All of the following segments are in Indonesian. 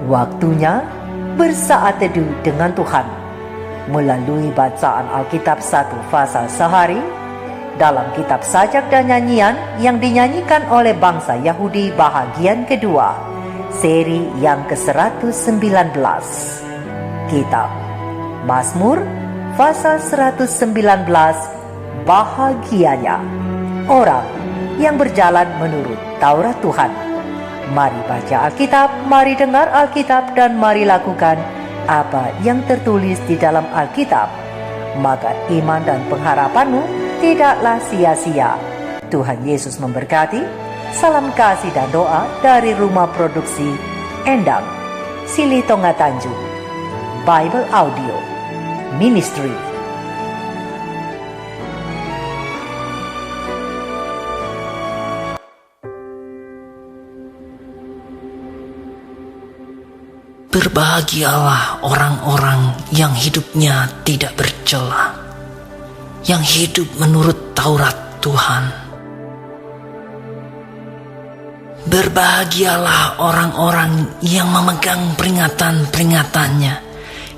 Waktunya bersaat teduh dengan Tuhan melalui bacaan Alkitab 1 pasal sehari dalam kitab sajak dan nyanyian yang dinyanyikan oleh bangsa Yahudi bahagian kedua, seri yang ke-119. Kitab Mazmur pasal 119, bahagianya orang yang berjalan menurut Taurat Tuhan. Mari baca Alkitab, mari dengar Alkitab, dan mari lakukan apa yang tertulis di dalam Alkitab. Maka iman dan pengharapanmu tidaklah sia-sia. Tuhan Yesus memberkati. Salam kasih dan doa dari Rumah Produksi Endang, Silitonga Tanjung, Bible Audio Ministry. Berbahagialah orang-orang yang hidupnya tidak bercela, yang hidup menurut Taurat Tuhan. Berbahagialah orang-orang yang memegang peringatan-peringatannya,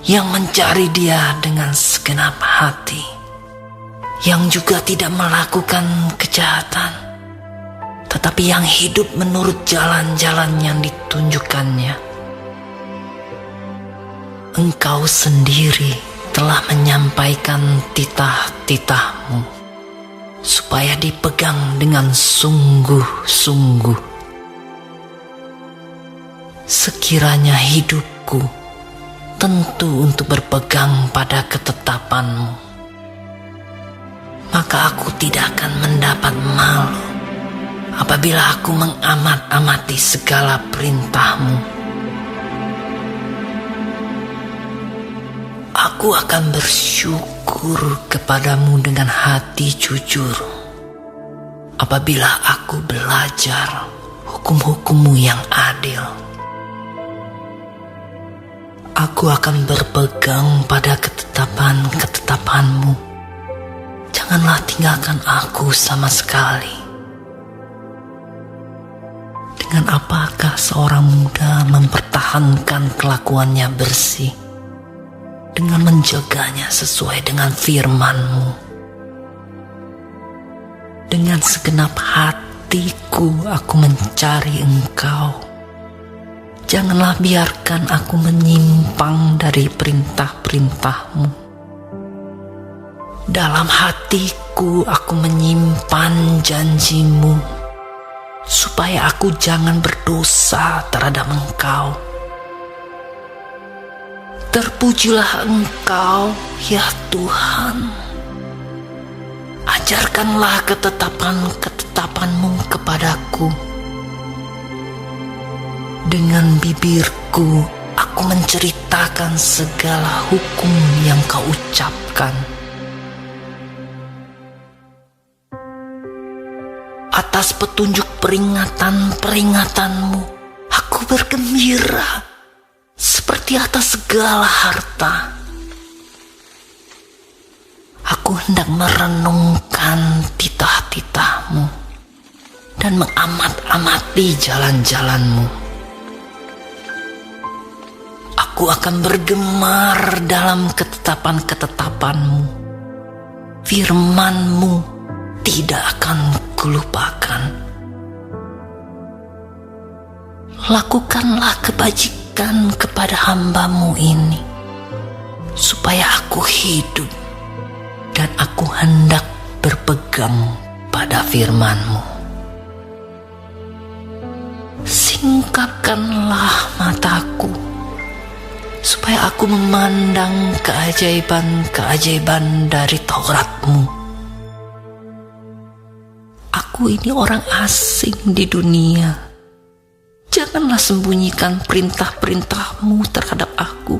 yang mencari Dia dengan segenap hati, yang juga tidak melakukan kejahatan, tetapi yang hidup menurut jalan-jalan yang ditunjukkannya. Engkau sendiri telah menyampaikan titah-titahmu supaya dipegang dengan sungguh-sungguh. Sekiranya hidupku tentu untuk berpegang pada ketetapanmu, maka aku tidak akan mendapat malu apabila aku mengamat-amati segala perintahmu. Aku akan bersyukur kepadamu dengan hati jujur apabila aku belajar hukum-hukummu yang adil. Aku akan berpegang pada ketetapan-ketetapanmu. Janganlah tinggalkan aku sama sekali. Dengan apakah seorang muda mempertahankan kelakuannya bersih? Dengan menjaganya sesuai dengan firman-Mu. Dengan segenap hatiku aku mencari Engkau. Janganlah biarkan aku menyimpang dari perintah-perintah-Mu. Dalam hatiku aku menyimpan janji-Mu, supaya aku jangan berdosa terhadap Engkau. Terpujilah Engkau, ya Tuhan. Ajarkanlah ketetapan-ketetapan-Mu kepadaku. Dengan bibirku, aku menceritakan segala hukum yang Kau ucapkan. Atas petunjuk peringatan-peringatanmu, aku bergembira seperti atas segala harta. Aku hendak merenungkan titah-titah-Mu dan mengamat-amati jalan-jalan-Mu. Aku akan bergemar dalam ketetapan-ketetapan-Mu. Firman-Mu tidak akan kulupakan. Lakukanlah kebajikan kepada hamba-Mu ini, supaya aku hidup dan aku hendak berpegang pada firman-Mu. Singkapkanlah mataku, supaya aku memandang keajaiban-keajaiban dari Taurat-Mu. Aku ini orang asing di dunia. Janganlah sembunyikan perintah-perintah-Mu terhadap aku.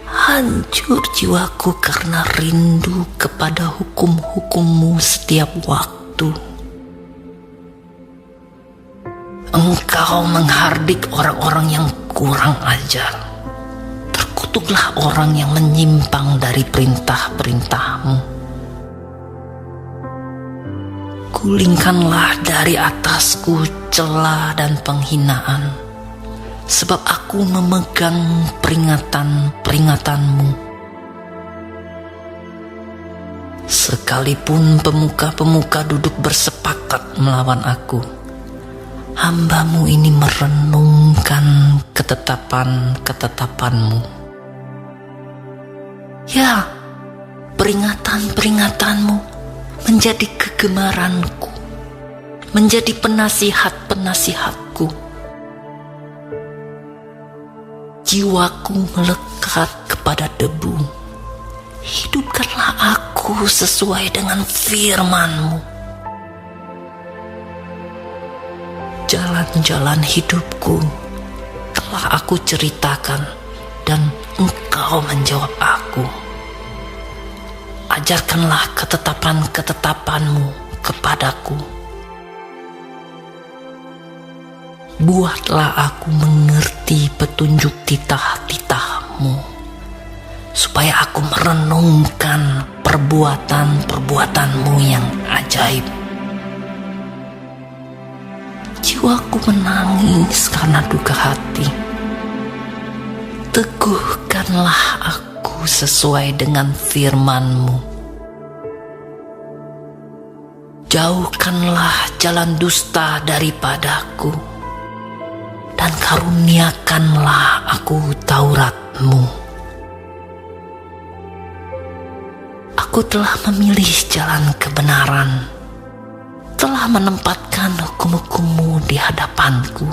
Hancur jiwaku karena rindu kepada hukum-hukum-Mu setiap waktu. Engkau menghardik orang-orang yang kurang ajar. Terkutuklah orang yang menyimpang dari perintah-perintah-Mu. Gulingkanlah dari atasku celah dan penghinaan, sebab aku memegang peringatan-peringatanmu. Sekalipun pemuka-pemuka duduk bersepakat melawan aku, hamba-Mu ini merenungkan ketetapan-ketetapan-Mu. Ya, peringatan-peringatanmu menjadi kegemaranku, menjadi penasihat-penasihatku. Jiwaku melekat kepada debu. Hidupkanlah aku sesuai dengan firman-Mu. Jalan-jalan hidupku telah aku ceritakan, dan Engkau menjawab aku. Ajarkanlah ketetapan-ketetapan-Mu kepadaku. Buatlah aku mengerti petunjuk titah-titah-Mu, supaya aku merenungkan perbuatan-perbuatan-Mu yang ajaib. Jiwaku menangis karena duka hati. Teguhkanlah aku sesuai dengan firman-Mu. Jauhkanlah jalan dusta daripadaku, dan karuniakanlah aku Taurat-Mu. Aku telah memilih jalan kebenaran, telah menempatkan hukum-hukum-Mu di hadapanku.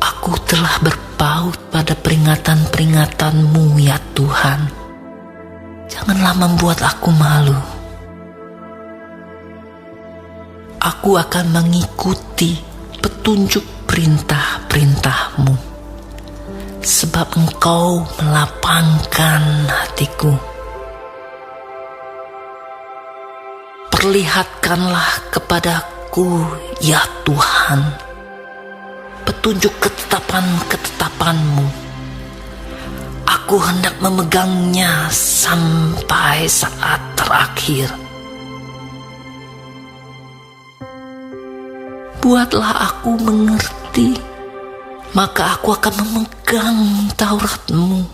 Aku telah berpaut pada peringatan-peringatan-Mu, ya Tuhan. Janganlah membuat aku malu. Aku akan mengikuti petunjuk perintah-perintah-Mu, sebab Engkau melapangkan hatiku. Perlihatkanlah kepadaku, ya Tuhan, petunjuk ketetapan-ketetapan-Mu. Aku hendak memegangnya sampai saat terakhir. Buatlah aku mengerti, maka aku akan memegang Taurat-Mu.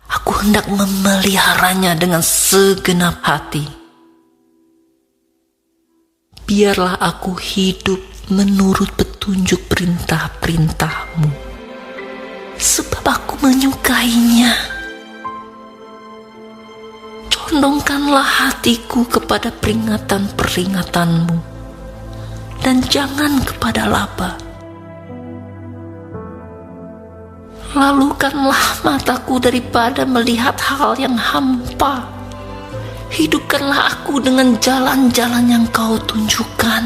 Aku hendak memeliharanya dengan segenap hati. Biarlah aku hidup menurut petunjuk perintah-perintah-Mu, sebab aku menyukainya. Condongkanlah hatiku kepada peringatan-peringatan-Mu, dan jangan kepada laba. Lalukanlah mataku daripada melihat hal yang hampa. Hidupkanlah aku dengan jalan-jalan yang Kau tunjukkan.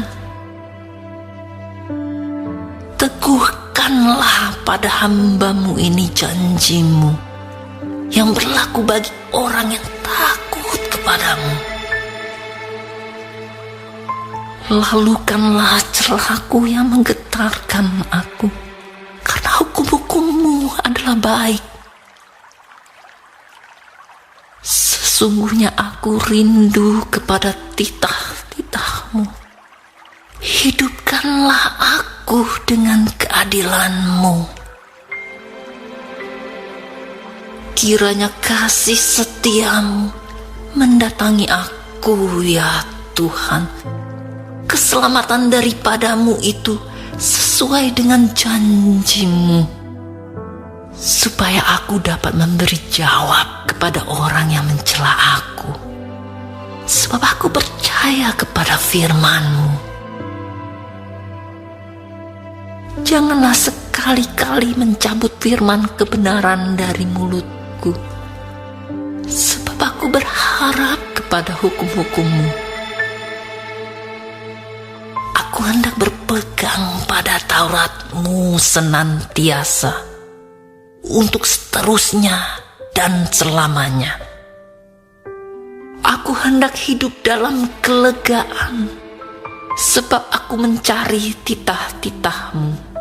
Teguhkanlah pada hamba-Mu ini janji-Mu yang berlaku bagi orang yang takut kepadamu. Lalukanlah celahku yang menggetarkan aku, karena hukum-hukum-Mu adalah baik. Sesungguhnya aku rindu kepada titah-titah-Mu. Hidupkanlah aku dengan keadilan-Mu. Kiranya kasih setia-Mu mendatangi aku, ya Tuhan. Keselamatan daripada-Mu itu sesuai dengan janji-Mu, supaya aku dapat memberi jawab kepada orang yang mencela aku, sebab aku percaya kepada firman-Mu. Janganlah sekali-kali mencabut firman kebenaran dari mulutku, sebab aku berharap kepada hukum-hukum-Mu. Aku hendak berpegang pada Taurat-Mu senantiasa, untuk seterusnya dan selamanya. Aku hendak hidup dalam kelegaan, sebab aku mencari titah-titah-Mu.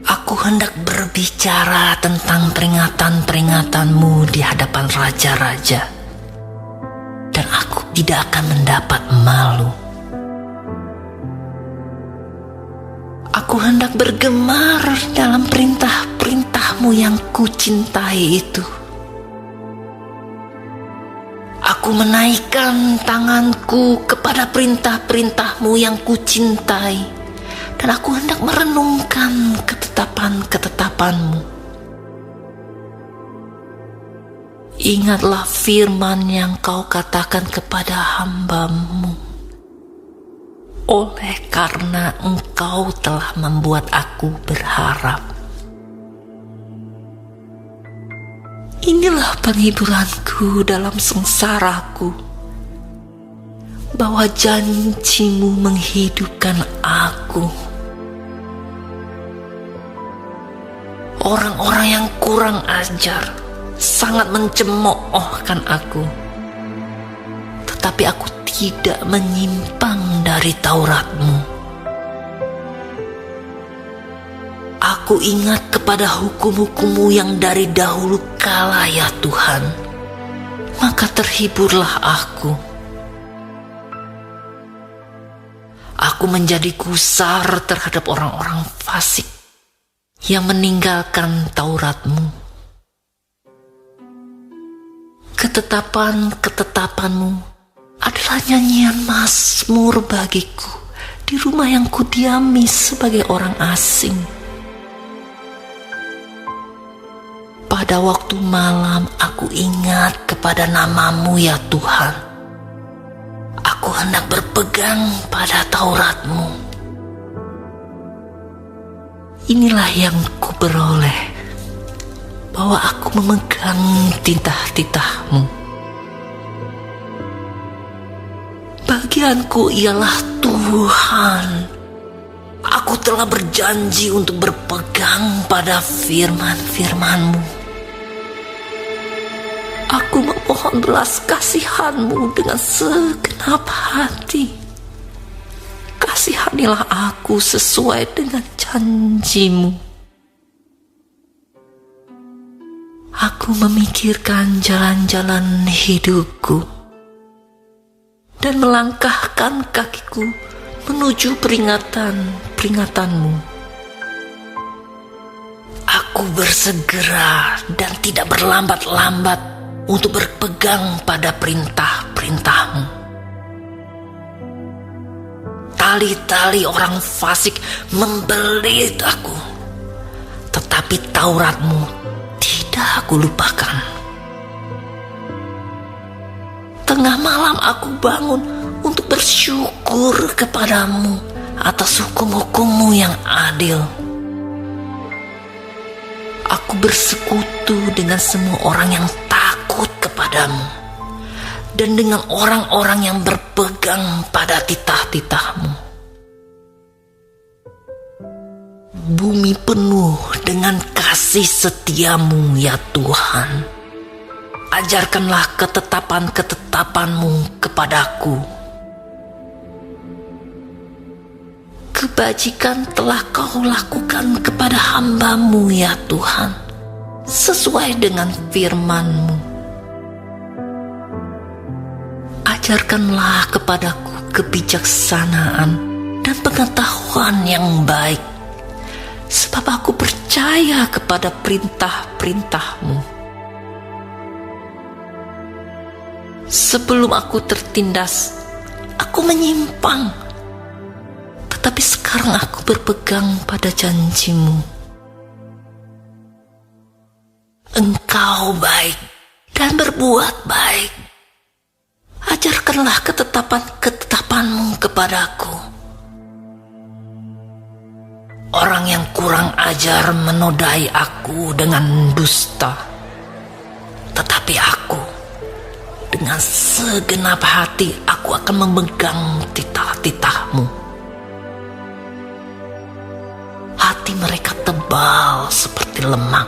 Aku hendak berbicara tentang peringatan-peringatan-Mu di hadapan raja-raja, dan aku tidak akan mendapat malu. Aku hendak bergemar dalam perintah-perintah-Mu yang kucintai itu. Aku menaikkan tanganku kepada perintah-perintah-Mu yang kucintai, dan aku hendak merenungkan ketetapan-ketetapan-Mu. Ingatlah firman yang Kau katakan kepada hamba-Mu. Oleh karena Engkau telah membuat aku berharap. Inilah penghiburanku dalam sengsaraku, bahwa janji-Mu menghidupkan aku. Orang-orang yang kurang ajar sangat mencemoohkan aku, tetapi aku tidak menyimpang dari Taurat-Mu. Aku ingat kepada hukum-hukum-Mu yang dari dahulu kala, ya Tuhan. Maka terhiburlah aku. Aku menjadi gusar terhadap orang-orang fasik yang meninggalkan Taurat-Mu. Ketetapan-ketetapan-Mu adalah nyanyian mazmur bagiku di rumah yang kudiami sebagai orang asing. Pada waktu malam aku ingat kepada nama-Mu, ya Tuhan. Aku hendak berpegang pada Taurat-Mu. Inilah yang kuperoleh, bahwa aku memegang titah-titah-Mu. Bagianku ialah Tuhan. Aku telah berjanji untuk berpegang pada firman-firman-Mu. Aku memohon belas kasihan-Mu dengan segenap hati. Kasihanilah aku sesuai dengan janji-Mu. Aku memikirkan jalan-jalan hidupku dan melangkahkan kakiku menuju peringatan-peringatan-Mu. Aku bersegera dan tidak berlambat-lambat untuk berpegang pada perintah-perintah-Mu. Tali-tali orang fasik membelit aku, tetapi Taurat-Mu tidak aku lupakan. Tengah malam aku bangun untuk bersyukur kepada-Mu atas hukum-hukum-Mu yang adil. Aku bersekutu dengan semua orang yang takut kepada-Mu dan dengan orang-orang yang berpegang pada titah-titah-Mu. Bumi penuh dengan kasih setia-Mu, ya Tuhan. Ajarkanlah ketetapan-ketetapan-Mu kepadaku. Kebajikan telah Kau lakukan kepada hamba-Mu, ya Tuhan, sesuai dengan firman-Mu. Ajarkanlah kepadaku kebijaksanaan dan pengetahuan yang baik, sebab aku percaya kepada perintah-perintah-Mu. Sebelum aku tertindas, aku menyimpang, tetapi sekarang aku berpegang pada janji-Mu. Engkau baik dan berbuat baik. Ajarkanlah ketetapan-ketetapan-Mu kepadaku. Orang yang kurang ajar menodai aku dengan dusta, tetapi aku dengan segenap hati aku akan memegang titah-titah-Mu. Hati mereka tebal seperti lemak,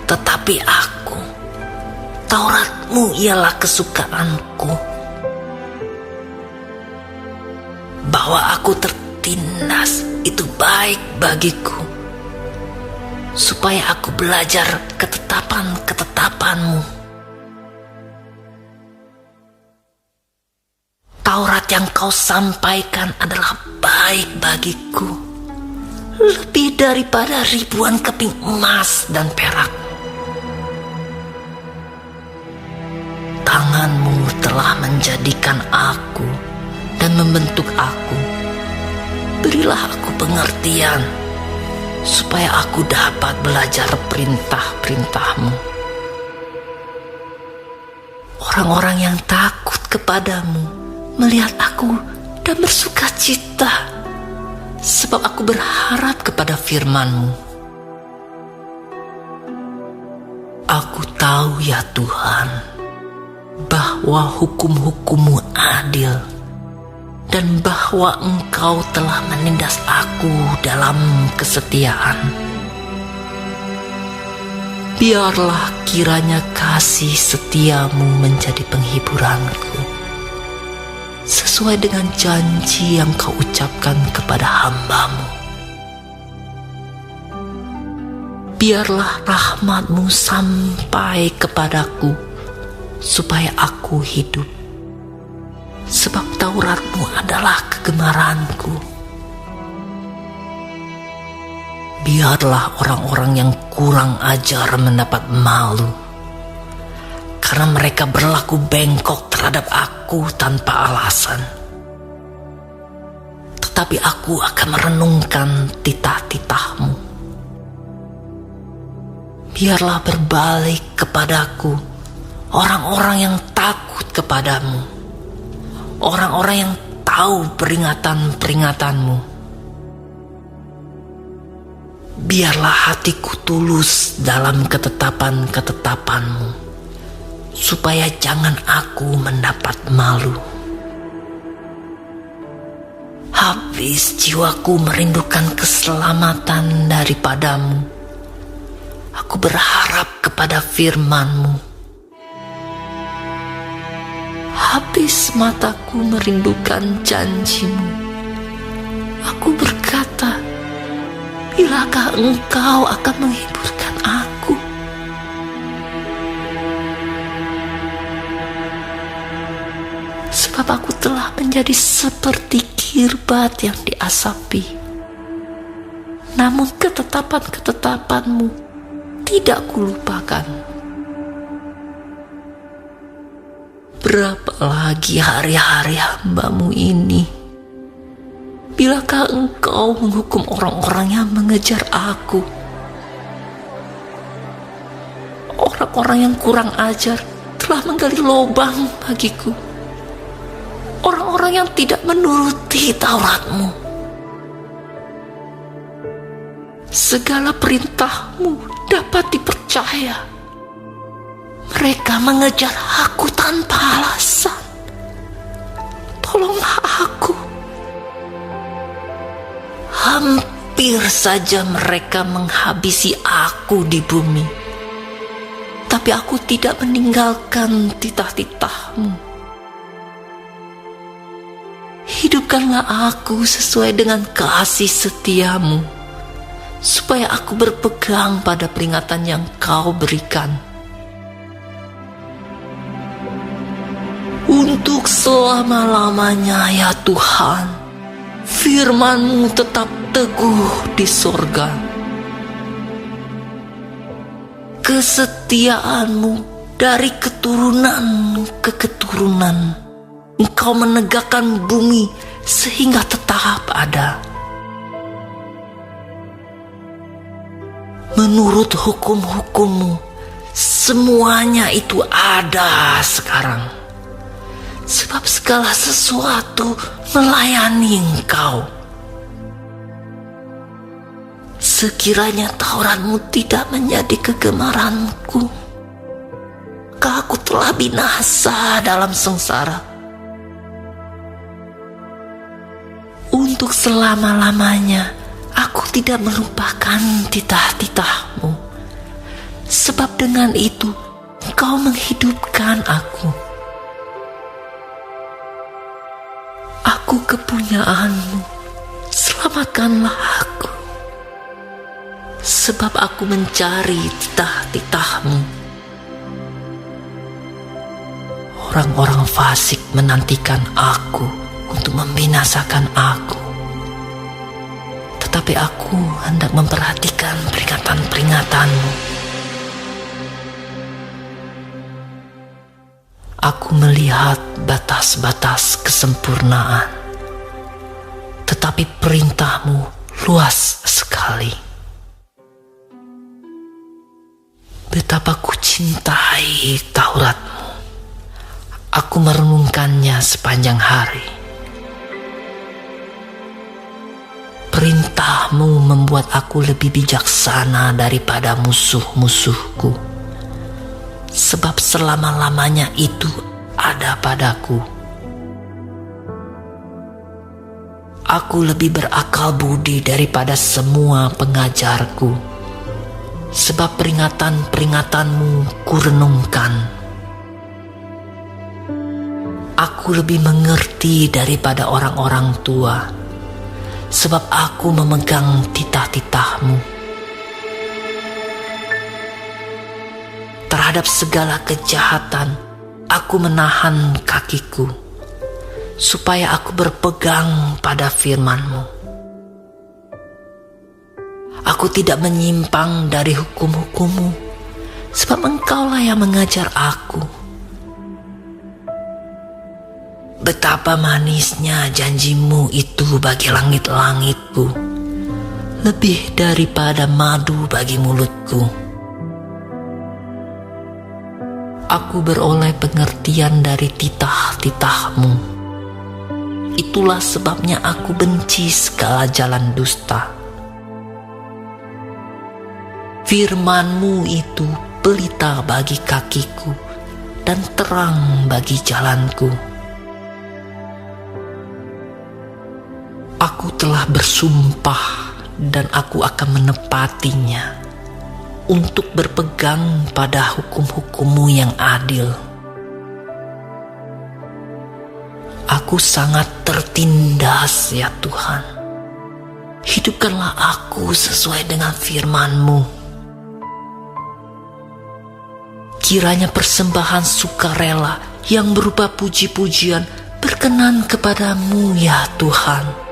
tetapi aku, Taurat-Mu ialah kesukaanku. Bahwa aku tertindas itu baik bagiku, supaya aku belajar ketetapan-ketetapan-Mu. Taurat yang Kau sampaikan adalah baik bagiku, lebih daripada ribuan keping emas dan perak. Tanganmu telah menjadikan aku dan membentuk aku. Berilah aku pengertian, supaya aku dapat belajar perintah-perintah-Mu. Orang-orang yang takut kepadamu melihat aku dan bersuka cita, sebab aku berharap kepada firman-Mu. Aku tahu ya Tuhan, bahwa hukum-hukum-Mu adil, dan bahwa Engkau telah menindas aku dalam kesetiaan. Biarlah kiranya kasih setia-Mu menjadi penghiburanku, sesuai dengan janji yang Kau ucapkan kepada hamba-Mu. Biarlah rahmat-Mu sampai kepadaku, supaya aku hidup, sebab Taurat-Mu adalah kegemaranku. Biarlah orang-orang yang kurang ajar mendapat malu, karena mereka berlaku bengkok terhadap aku tanpa alasan. Tetapi aku akan merenungkan titah-titah-Mu. Biarlah berbalik kepadaku orang-orang yang takut kepadamu, orang-orang yang tahu peringatan-peringatanmu. Biarlah hatiku tulus dalam ketetapan-ketetapanmu, supaya jangan aku mendapat malu. Habis jiwaku merindukan keselamatan daripadamu, aku berharap kepada firman-Mu. Habis mataku merindukan janji-Mu, aku berkata, bilakah Engkau akan menghiburkan aku? Sebab aku telah menjadi seperti kirbat yang diasapi. Namun ketetapan-ketetapan-Mu tidak kulupakan. Berapa lagi hari-hari hamba-Mu ini? Bilakah Engkau menghukum orang-orang yang mengejar aku? Orang-orang yang kurang ajar telah menggali lubang bagiku. Orang-orang yang tidak menuruti Taurat-Mu. Segala perintah-Mu dapat dipercaya. Mereka mengejar aku tanpa alasan. Tolonglah aku. Hampir saja mereka menghabisi aku di bumi, tapi aku tidak meninggalkan titah-titah-Mu. Hidupkanlah aku sesuai dengan kasih setia-Mu, supaya aku berpegang pada peringatan yang Kau berikan. Untuk selama-lamanya ya Tuhan, firman-Mu tetap teguh di sorga. Kesetiaan-Mu dari keturunan ke keturunan. Engkau menegakkan bumi sehingga tetap ada. Menurut hukum-hukum-Mu, semuanya itu ada sekarang. Sebab segala sesuatu melayani Engkau. Sekiranya Taurat-Mu tidak menjadi kegemaranku, maka aku telah binasa dalam sengsara. Untuk selama-lamanya aku tidak melupakan titah-titah-Mu, sebab dengan itu Engkau menghidupkan aku. Aku kepunyaan-Mu, selamatkanlah aku. Sebab aku mencari titah-titah-Mu. Orang-orang fasik menantikan aku untuk membinasakan aku. Tetapi Tetapi aku hendak memperhatikan peringatan-peringatanmu. Aku melihat batas-batas kesempurnaan, tetapi perintahmu luas sekali. Betapa ku cintai Tauratmu. Aku merenungkannya sepanjang hari. Perintahmu membuat aku lebih bijaksana daripada musuh-musuhku, sebab selama-lamanya itu ada padaku. Aku lebih berakal budi daripada semua pengajarku, sebab peringatan-peringatanmu kurenungkan. Aku lebih mengerti daripada orang-orang tua, sebab aku memegang titah-titahmu. Terhadap segala kejahatan, aku menahan kakiku, supaya aku berpegang pada firman-Mu. Aku tidak menyimpang dari hukum-hukum-Mu, sebab Engkaulah yang mengajar aku. Betapa manisnya janji-Mu itu bagi langit-langitku, lebih daripada madu bagi mulutku. Aku beroleh pengertian dari titah-titah-Mu. Itulah sebabnya aku benci segala jalan dusta. Firman-Mu itu pelita bagi kakiku dan terang bagi jalanku. Aku telah bersumpah dan aku akan menepatinya, untuk berpegang pada hukum-hukum-Mu yang adil. Aku sangat tertindas ya Tuhan. Hidupkanlah aku sesuai dengan firman-Mu. Kiranya persembahan sukarela yang berupa puji-pujian berkenan kepadamu ya Tuhan.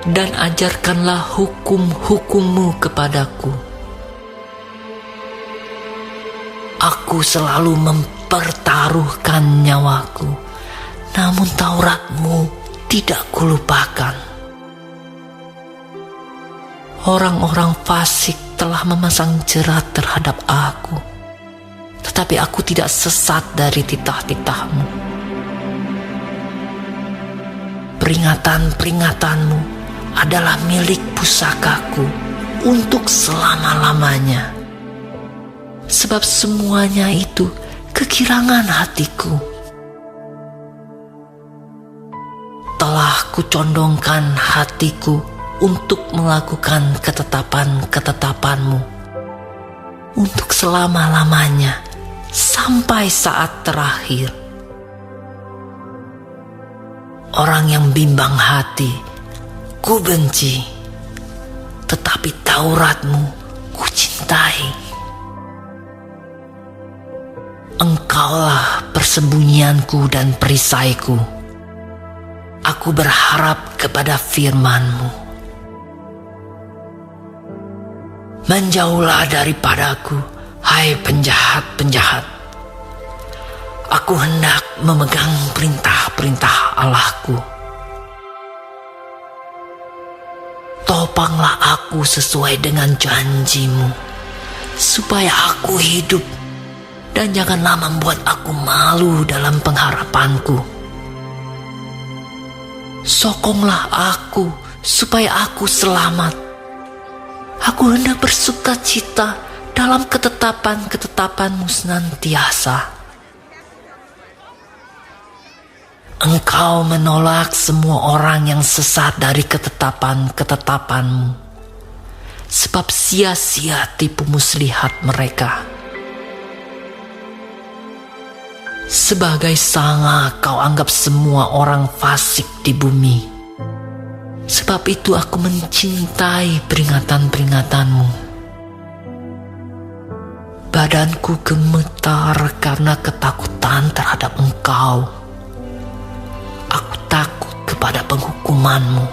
Dan ajarkanlah hukum-hukum-Mu kepadaku. Aku selalu mempertaruhkan nyawaku, namun Taurat-Mu tidak kulupakan. Orang-orang fasik telah memasang jerat terhadap aku, tetapi aku tidak sesat dari titah-titah-Mu. Peringatan-peringatan-Mu adalah milik pusakaku untuk selama-lamanya, sebab semuanya itu kekirangan hatiku. Telah kucondongkan hatiku untuk melakukan ketetapan-ketetapan-Mu untuk selama-lamanya sampai saat terakhir. Orang yang bimbang hati ku benci, tetapi Taurat-Mu ku cintai. Engkaulah persembunyianku dan perisaiku. Aku berharap kepada firman-Mu. Menjauhlah daripadaku, hai penjahat-penjahat. Aku hendak memegang perintah-perintah Allahku. Topanglah aku sesuai dengan janji-Mu, supaya aku hidup, dan janganlah membuat aku malu dalam pengharapanku. Sokonglah aku, supaya aku selamat. Aku hendak bersuka cita dalam ketetapan-ketetapan-Mu senantiasa. Engkau menolak semua orang yang sesat dari ketetapan-ketetapan-Mu, sebab sia-sia tipu muslihat mereka. Sebagai sanga Kau anggap semua orang fasik di bumi. Sebab itu aku mencintai peringatan-peringatan-Mu. Badanku gemetar karena ketakutan terhadap Engkau. Aku takut kepada penghukuman-Mu.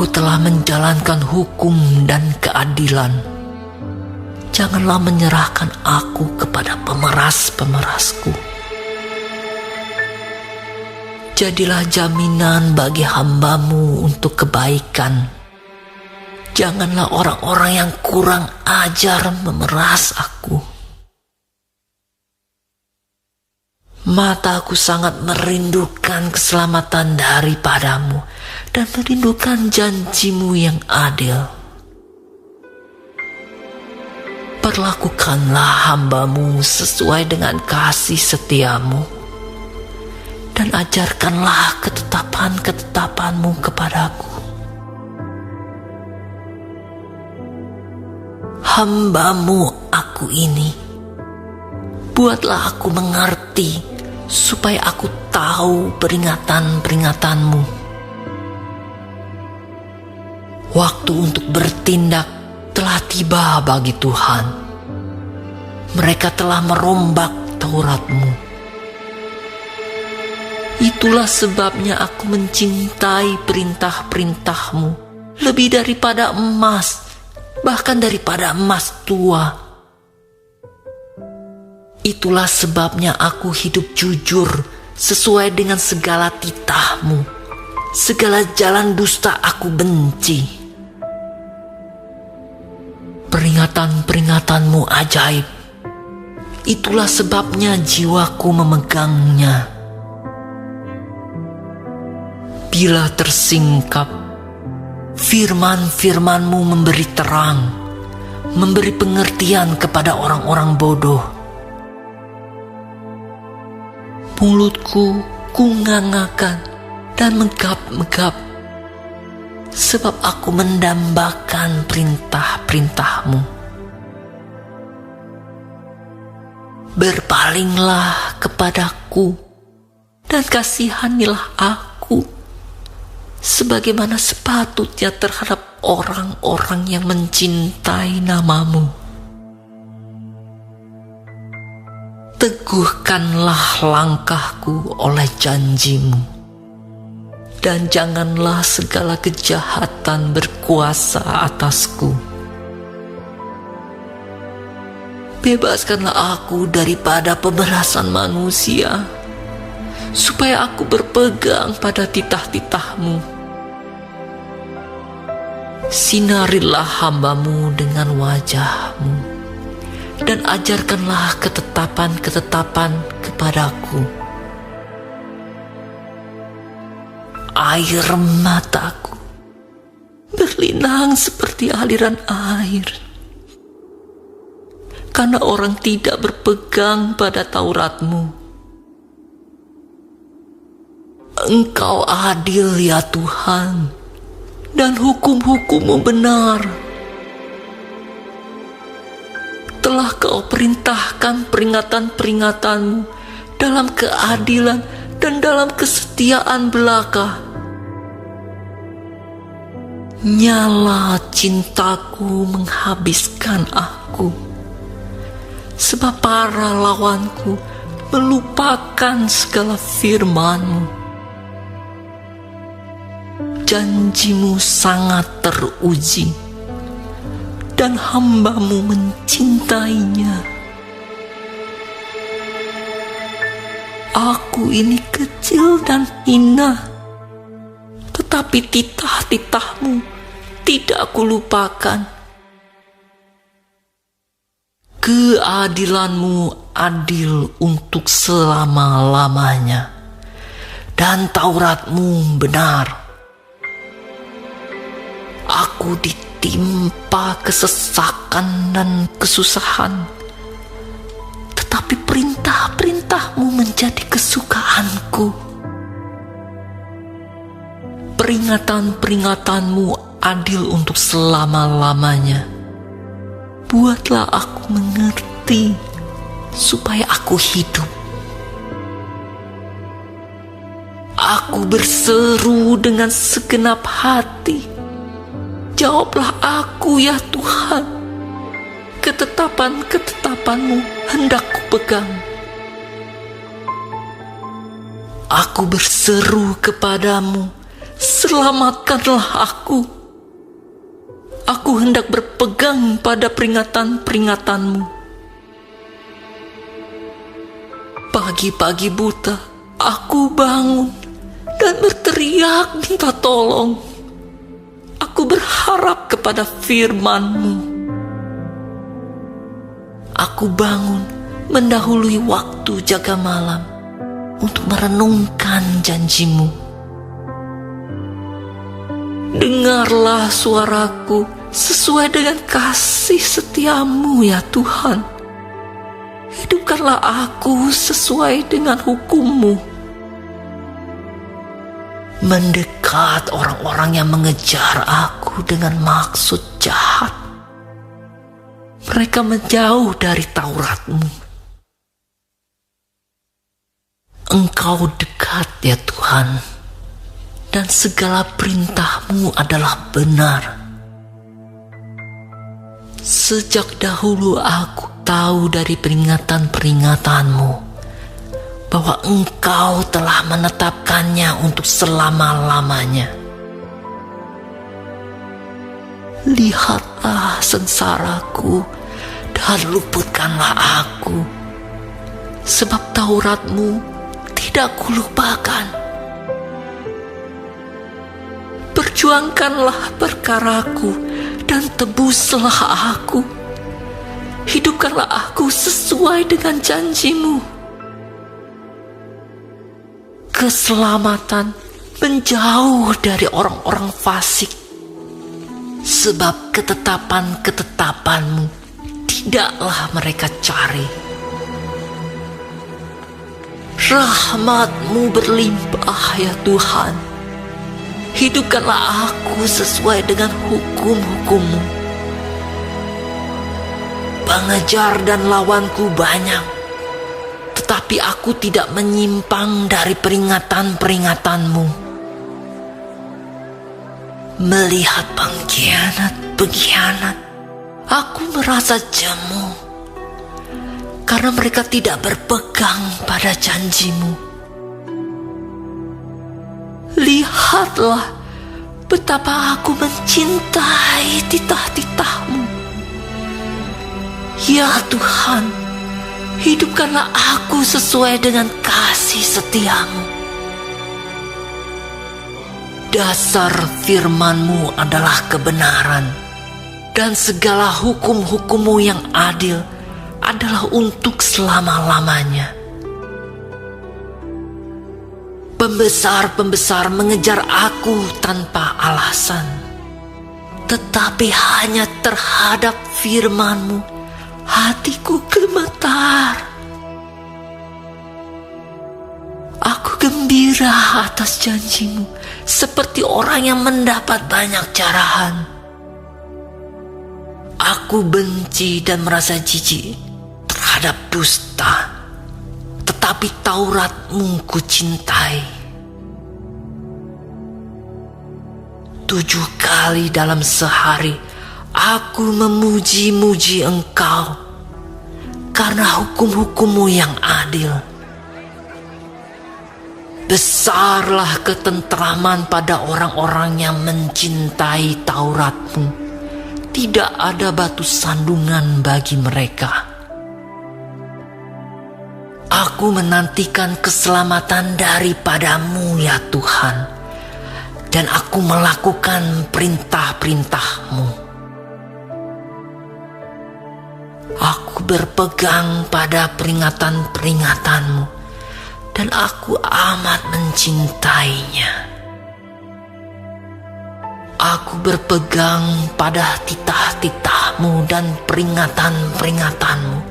Aku telah menjalankan hukum dan keadilan. Janganlah menyerahkan aku kepada pemeras-pemerasku. Jadilah jaminan bagi hamba-Mu untuk kebaikan. Janganlah orang-orang yang kurang ajar memeras aku. Mataku sangat merindukan keselamatan daripada-Mu dan merindukan janji-Mu yang adil. Perlakukanlah hamba-Mu sesuai dengan kasih setia-Mu dan ajarkanlah ketetapan-ketetapan-Mu kepadaku. Hamba-Mu aku ini, buatlah aku mengerti supaya aku tahu peringatan-peringatan-Mu. Waktu untuk bertindak telah tiba bagi Tuhan. Mereka telah merombak Taurat-Mu. Itulah sebabnya aku mencintai perintah-perintah-Mu lebih daripada emas, bahkan daripada emas tua. Itulah sebabnya aku hidup jujur sesuai dengan segala titah-Mu. Segala jalan dusta aku benci. Peringatan-peringatan-Mu ajaib. Itulah sebabnya jiwaku memegangnya. Bila tersingkap, firman-firman-Mu memberi terang, memberi pengertian kepada orang-orang bodoh. Mulutku kungangakan dan megap-megap, sebab aku mendambakan perintah-perintah-Mu. Berpalinglah kepadaku dan kasihanilah aku, sebagaimana sepatutnya terhadap orang-orang yang mencintai nama-Mu. Teguhkanlah langkahku oleh janji-Mu, dan janganlah segala kejahatan berkuasa atasku. Bebaskanlah aku daripada pemerasan manusia, supaya aku berpegang pada titah-titah-Mu. Sinarilah hamba-Mu dengan wajah-Mu, dan ajarkanlah ketetapan-ketetapan kepadaku. Air mataku berlinang seperti aliran air, karena orang tidak berpegang pada Taurat-Mu. Engkau adil ya Tuhan, dan hukum-hukum-Mu benar. Telah Kau perintahkan peringatan-peringatan-Mu dalam keadilan dan dalam kesetiaan belaka. Nyala cintaku menghabiskan aku, sebab para lawanku melupakan segala firman-Mu. Janji-Mu sangat teruji, dan hamba-Mu mencintainya. Aku ini kecil dan hina, tetapi titah-titah-Mu tidak aku lupakan. Keadilan-Mu adil untuk selama-lamanya, dan Taurat-Mu benar. Aku ditimpa kesesakan dan kesusahan, tetapi perintah-perintah-Mu menjadi kesukaanku. Peringatan-peringatan-Mu adil untuk selama-lamanya. Buatlah aku mengerti, supaya aku hidup. Aku berseru dengan segenap hati. Jawablah aku ya Tuhan. Ketetapan-ketetapan-Mu hendak kupegang. Aku berseru kepadamu Selamatkanlah aku. Aku hendak berpegang pada peringatan-peringatanmu. Pagi-pagi buta, aku bangun dan berteriak minta tolong. Aku berharap kepada firman-Mu. Aku bangun mendahului waktu jaga malam untuk merenungkan janji-Mu. Dengarlah suaraku sesuai dengan kasih setia-Mu ya Tuhan. Hidupkanlah aku sesuai dengan hukum-Mu. Mendekat orang-orang yang mengejar aku dengan maksud jahat. Mereka menjauh dari Taurat-Mu. Engkau dekat ya Tuhan, dan segala perintah-Mu adalah benar. Sejak dahulu aku tahu dari peringatan-peringatan-Mu bahwa Engkau telah menetapkannya untuk selama-lamanya. Lihatlah sengsaraku dan luputkanlah aku, sebab Taurat-Mu tidak kulupakan. Perjuangkanlah perkaraku dan tebuslah aku. Hidupkanlah aku sesuai dengan janji-Mu. Keselamatan menjauh dari orang-orang fasik, sebab ketetapan-ketetapan-Mu tidaklah mereka cari. Rahmat-Mu berlimpah ya Tuhan. Hidupkanlah aku sesuai dengan hukum-hukum-Mu. Pengejar dan lawanku banyak, tetapi aku tidak menyimpang dari peringatan-peringatan-Mu. Melihat pengkhianat, aku merasa jemu, karena mereka tidak berpegang pada janji-Mu. Lihatlah betapa aku mencintai titah-titah-Mu. Ya Tuhan, hidupkanlah aku sesuai dengan kasih setia-Mu. Dasar firman-Mu adalah kebenaran, dan segala hukum-hukum-Mu yang adil adalah untuk selama-lamanya. Pembesar-pembesar mengejar aku tanpa alasan, tetapi hanya terhadap firman-Mu hatiku gemetar. Aku gembira atas janji-Mu, seperti orang yang mendapat banyak carahan. Aku benci dan merasa jijik terhadap dusta, tetapi Taurat-Mu ku cintai. 7 kali dalam sehari aku memuji-muji Engkau karena hukum-hukum-Mu yang adil. Besarlah ketentraman pada orang-orang yang mencintai Taurat-Mu. Tidak ada batu sandungan bagi mereka. Aku menantikan keselamatan daripada-Mu ya Tuhan, dan aku melakukan perintah-perintah-Mu. Aku berpegang pada peringatan-peringatan-Mu, dan aku amat mencintainya. Aku berpegang pada titah-titah-Mu dan peringatan-peringatan-Mu,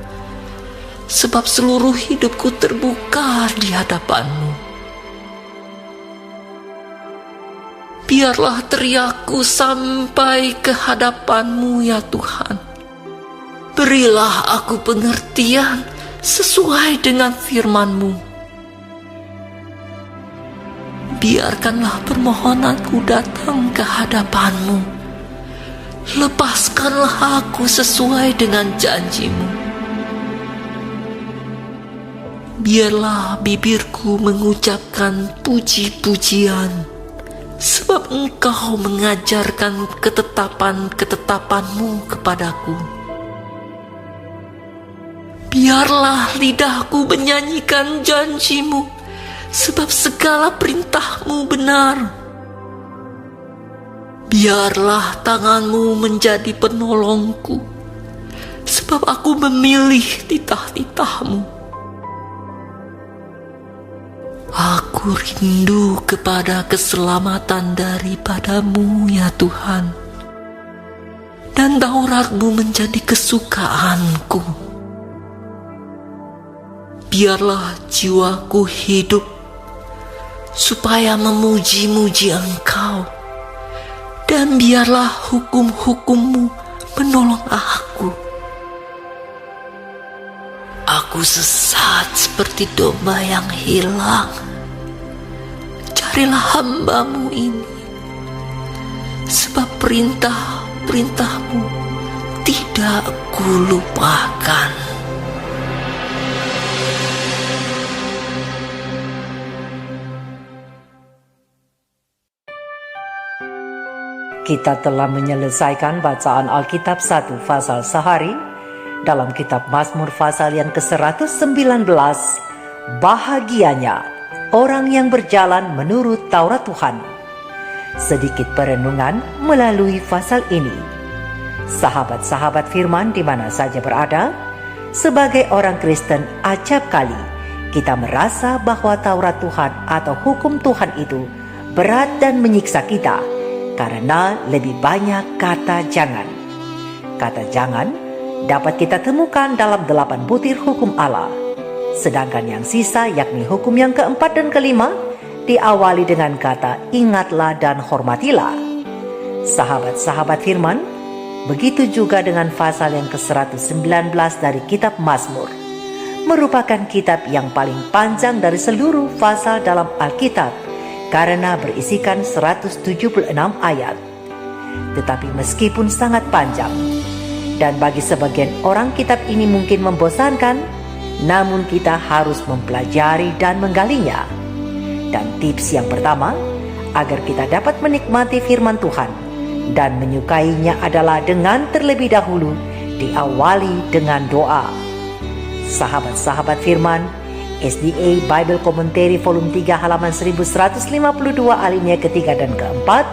sebab seluruh hidupku terbuka di hadapan-Mu. Biarlah teriakku sampai ke hadapan-Mu ya Tuhan. Berilah aku pengertian sesuai dengan firman-Mu. Biarkanlah permohonanku datang ke hadapan-Mu. Lepaskanlah aku sesuai dengan janji-Mu. Biarlah bibirku mengucapkan puji-pujian sebab Engkau mengajarkan ketetapan-ketetapan-Mu kepadaku. Biarlah lidahku menyanyikan janji-Mu, sebab segala perintah-Mu benar. Biarlah tangan-Mu menjadi penolongku, sebab aku memilih titah-titah-Mu. Aku rindu kepada keselamatan daripada-Mu, ya Tuhan, dan Taurat-Mu menjadi kesukaanku. Biarlah jiwaku hidup supaya memuji-muji Engkau, dan biarlah hukum-hukum-Mu menolong aku. Aku sesat seperti domba yang hilang. Carilah hamba-Mu ini, sebab perintah-perintah-Mu tidak kulupakan. Kita telah menyelesaikan bacaan Alkitab 1 pasal sehari dalam kitab Mazmur pasal yang ke-119. Bahagianya orang yang berjalan menurut Taurat Tuhan. Sedikit perenungan melalui pasal ini. Sahabat-sahabat firman di mana saja berada, sebagai orang Kristen acap kali kita merasa bahwa Taurat Tuhan atau hukum Tuhan itu berat dan menyiksa kita, karena lebih banyak kata jangan. Kata jangan dapat kita temukan dalam 8 butir hukum Allah. Sedangkan yang sisa, yakni hukum yang keempat dan kelima, diawali dengan kata ingatlah dan hormatilah. Sahabat-sahabat firman, begitu juga dengan pasal yang ke-119 dari kitab Mazmur. Merupakan kitab yang paling panjang dari seluruh pasal dalam Alkitab, karena berisikan 176 ayat. Tetapi meskipun sangat panjang, dan bagi sebagian orang kitab ini mungkin membosankan, namun kita harus mempelajari dan menggalinya. Dan tips yang pertama, agar kita dapat menikmati firman Tuhan dan menyukainya adalah dengan terlebih dahulu diawali dengan doa. Sahabat-sahabat firman, SDA Bible Commentary volume 3 halaman 1152 alinea ketiga dan keempat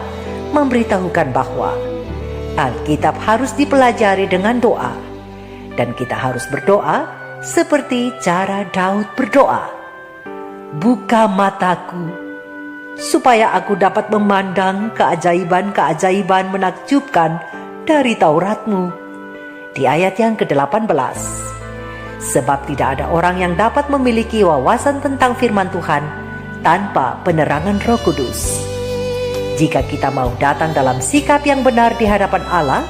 memberitahukan bahwa Alkitab harus dipelajari dengan doa, dan kita harus berdoa seperti cara Daud berdoa. Buka mataku supaya aku dapat memandang keajaiban-keajaiban menakjubkan dari Taurat-Mu. Di ayat yang ke-18. Sebab tidak ada orang yang dapat memiliki wawasan tentang firman Tuhan tanpa penerangan Roh Kudus. Jika kita mau datang dalam sikap yang benar di hadapan Allah,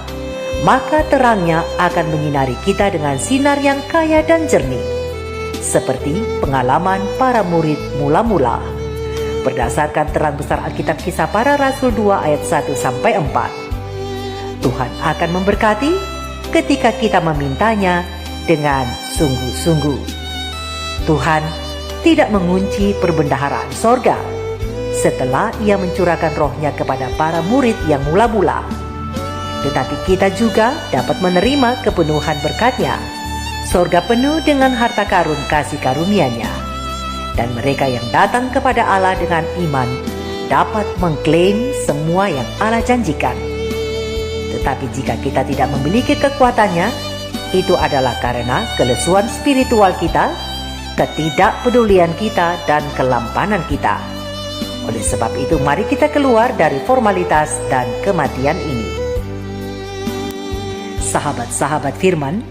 maka terangnya akan menyinari kita dengan sinar yang kaya dan jernih, seperti pengalaman para murid mula-mula. Berdasarkan terang besar Alkitab Kisah Para Rasul 2 ayat 1-4. Tuhan akan memberkati ketika kita memintanya dengan sungguh-sungguh. Tuhan tidak mengunci perbendaharaan sorga setelah Ia mencurahkan rohnya kepada para murid yang mula-mula. Tetapi kita juga dapat menerima kepenuhan berkat-Nya. Sorga penuh dengan harta karun kasih karunia-Nya. Dan mereka yang datang kepada Allah dengan iman dapat mengklaim semua yang Allah janjikan. Tetapi jika kita tidak memiliki kekuatannya, itu adalah karena kelesuan spiritual kita, ketidakpedulian kita, dan kelampanan kita. Oleh sebab itu, mari kita keluar dari formalitas dan kematian ini. Sahabat-sahabat firman,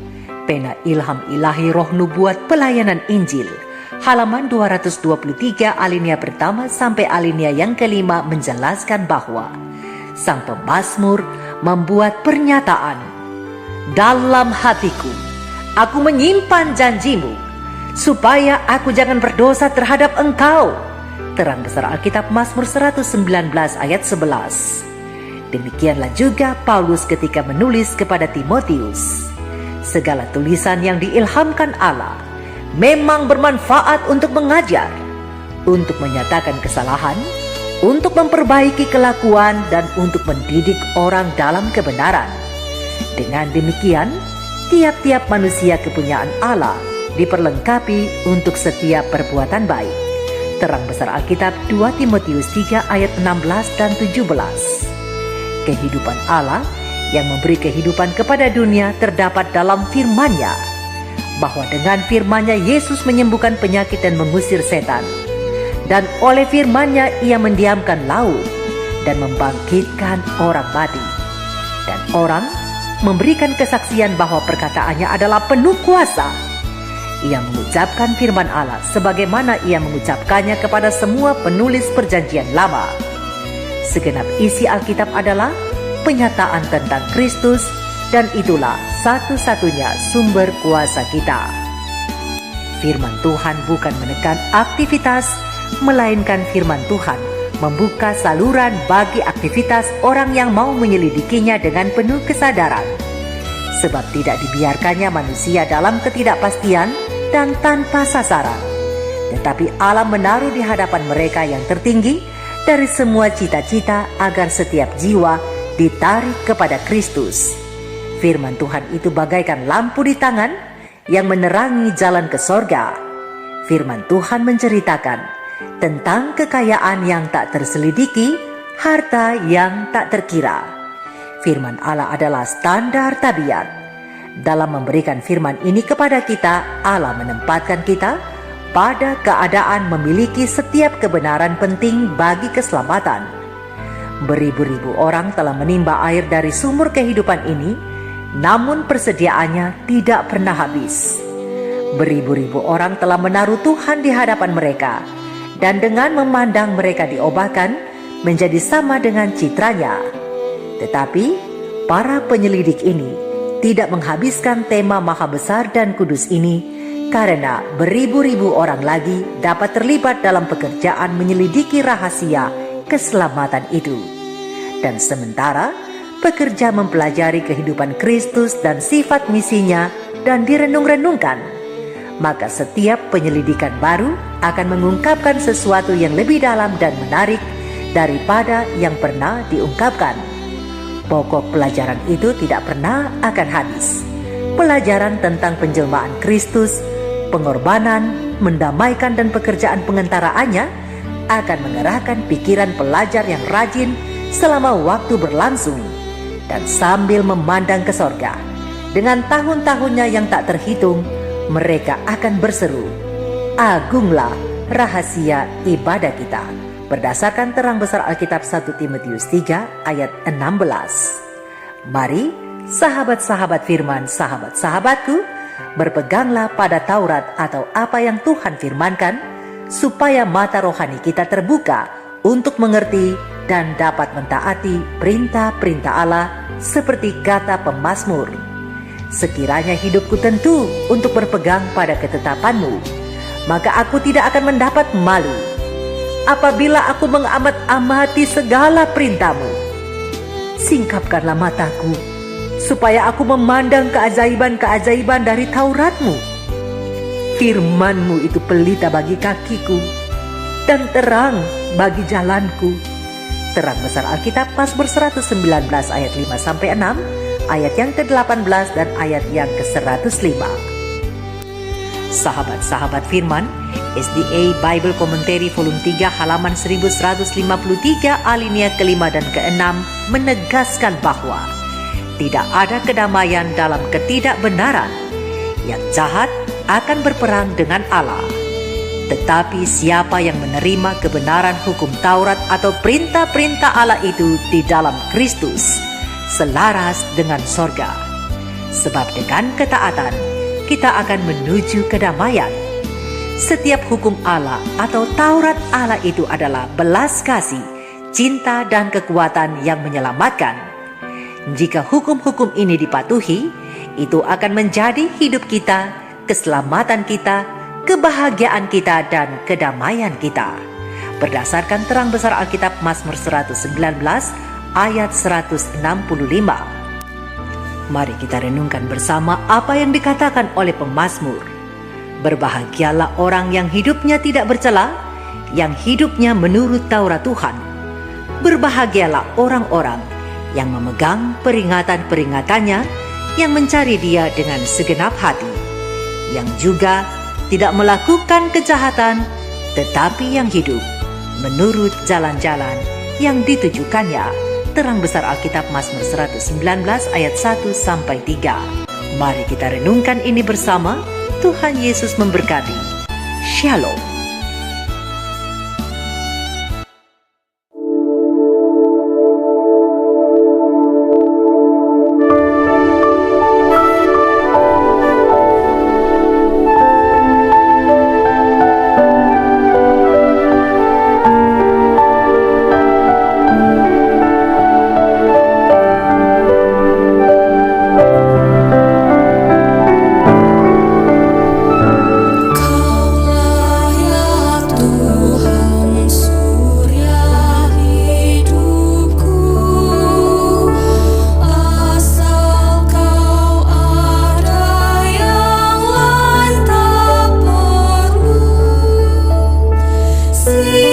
pena ilham ilahi roh nubuat pelayanan Injil, halaman 223 alinea pertama sampai alinea yang kelima menjelaskan bahwa sang pemazmur membuat pernyataan, dalam hatiku, aku menyimpan janjimu, supaya aku jangan berdosa terhadap Engkau. Terang besar Alkitab Mazmur 119 ayat 11. Demikianlah juga Paulus ketika menulis kepada Timotius. Segala tulisan yang diilhamkan Allah memang bermanfaat untuk mengajar, untuk menyatakan kesalahan, untuk memperbaiki kelakuan dan untuk mendidik orang dalam kebenaran. Dengan demikian, tiap-tiap manusia kepunyaan Allah diperlengkapi untuk setiap perbuatan baik. Terang besar Alkitab 2 Timotius 3 ayat 16 dan 17. Kehidupan Allah yang memberi kehidupan kepada dunia terdapat dalam firman-Nya, bahwa dengan firman-Nya Yesus menyembuhkan penyakit dan mengusir setan, dan oleh firman-Nya Ia mendiamkan laut dan membangkitkan orang mati, dan orang memberikan kesaksian bahwa perkataannya adalah penuh kuasa. Ia mengucapkan firman Allah sebagaimana Ia mengucapkannya kepada semua penulis perjanjian lama. Segenap isi Alkitab adalah penyataan tentang Kristus, dan itulah satu-satunya sumber kuasa kita. Firman Tuhan bukan menekan aktivitas, melainkan firman Tuhan membuka saluran bagi aktivitas orang yang mau menyelidikinya dengan penuh kesadaran. Sebab tidak dibiarkannya manusia dalam ketidakpastian dan tanpa sasaran, tetapi Allah menaruh di hadapan mereka yang tertinggi dari semua cita-cita agar setiap jiwa ditarik kepada Kristus. Firman Tuhan itu bagaikan lampu di tangan yang menerangi jalan ke sorga. Firman Tuhan menceritakan tentang kekayaan yang tak terselidiki, harta yang tak terkira. Firman Allah adalah standar tabiat. Dalam memberikan firman ini kepada kita, Allah menempatkan kita pada keadaan memiliki setiap kebenaran penting bagi keselamatan. Beribu-ribu orang telah menimba air dari sumur kehidupan ini, namun persediaannya tidak pernah habis. Beribu-ribu orang telah menaruh Tuhan di hadapan mereka, dan dengan memandang mereka diobatkan menjadi sama dengan citranya. Tetapi para penyelidik ini tidak menghabiskan tema maha besar dan kudus ini, karena beribu-ribu orang lagi dapat terlibat dalam pekerjaan menyelidiki rahasia keselamatan itu. Dan sementara pekerja mempelajari kehidupan Kristus dan sifat misinya dan direnung-renungkan, maka setiap penyelidikan baru akan mengungkapkan sesuatu yang lebih dalam dan menarik daripada yang pernah diungkapkan. Pokok pelajaran itu tidak pernah akan habis. Pelajaran tentang penjelmaan Kristus, pengorbanan, mendamaikan dan pekerjaan pengentaraannya akan mengerahkan pikiran pelajar yang rajin selama waktu berlangsung, dan sambil memandang ke sorga dengan tahun-tahunnya yang tak terhitung, mereka akan berseru, "Agunglah rahasia ibadah kita." Berdasarkan terang besar Alkitab 1 Timotius 3 ayat 16. Mari sahabat-sahabat firman, sahabat-sahabatku, berpeganglah pada Taurat atau apa yang Tuhan firmankan, supaya mata rohani kita terbuka untuk mengerti dan dapat mentaati perintah-perintah Allah seperti kata pemazmur. Sekiranya hidupku tentu untuk berpegang pada ketetapan-Mu, maka aku tidak akan mendapat malu apabila aku mengamat-amati segala perintah-Mu. Singkapkanlah mataku supaya aku memandang keajaiban-keajaiban dari Taurat-Mu. Firman-Mu itu pelita bagi kakiku dan terang bagi jalanku. Terang besar Alkitab Mazmur 119 ayat 5-6, ayat yang ke-18 dan ayat yang ke-105. Sahabat-sahabat firman, SDA Bible Commentary volume 3 halaman 1153 alinea ke-5 dan ke-6 menegaskan bahwa tidak ada kedamaian dalam ketidakbenaran. Yang jahat akan berperang dengan Allah. Tetapi siapa yang menerima kebenaran hukum Taurat atau perintah-perintah Allah itu di dalam Kristus, selaras dengan sorga. Sebab dengan ketaatan, kita akan menuju kedamaian. Setiap hukum Allah atau Taurat Allah itu adalah belas kasih, cinta dan kekuatan yang menyelamatkan. Jika hukum-hukum ini dipatuhi, itu akan menjadi hidup kita, keselamatan kita, kebahagiaan kita, dan kedamaian kita. Berdasarkan terang besar Alkitab Mazmur 119 ayat 165. Mari kita renungkan bersama apa yang dikatakan oleh pemazmur. Berbahagialah orang yang hidupnya tidak bercela, yang hidupnya menurut Taurat Tuhan. Berbahagialah orang-orang yang memegang peringatan-peringatannya, yang mencari Dia dengan segenap hati, yang juga tidak melakukan kejahatan, tetapi yang hidup menurut jalan-jalan yang ditujukannya. Terang besar Alkitab Mazmur 119 ayat 1-3. Mari kita renungkan ini bersama. Tuhan Yesus memberkati. Shalom. See